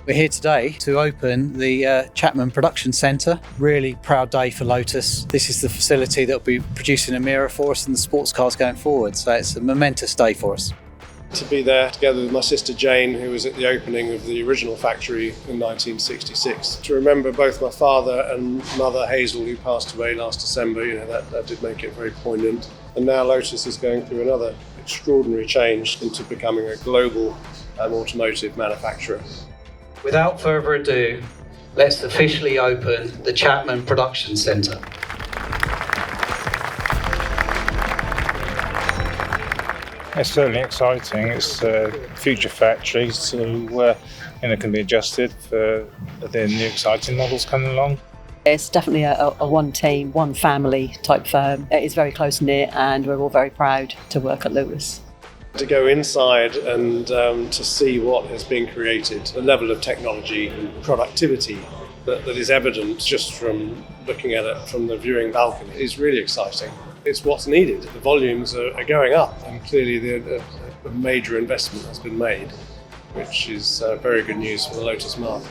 We're here today to open the Chapman Production Centre. Really proud day for Lotus. This is the facility that will be producing Emira for us and the sports cars going forward, so it's a momentous day for us. To be there together with my sister Jane, who was at the opening of the original factory in 1966. To remember both my father and mother Hethel, who passed away last December, that did make it very poignant. And now Lotus is going through another extraordinary change into becoming a global automotive manufacturer. Without further ado, let's officially open the Chapman Production Centre. It's certainly exciting. It's a future factory, so can be adjusted for the new exciting models coming along. It's definitely a one team, one family type firm. It is very close knit, and we're all very proud to work at Lotus. To go inside and to see what has been created, the level of technology and productivity that is evident just from looking at it from the viewing balcony is really exciting. It's what's needed. The volumes are going up, and clearly a major investment has been made, which is very good news for the Lotus marque.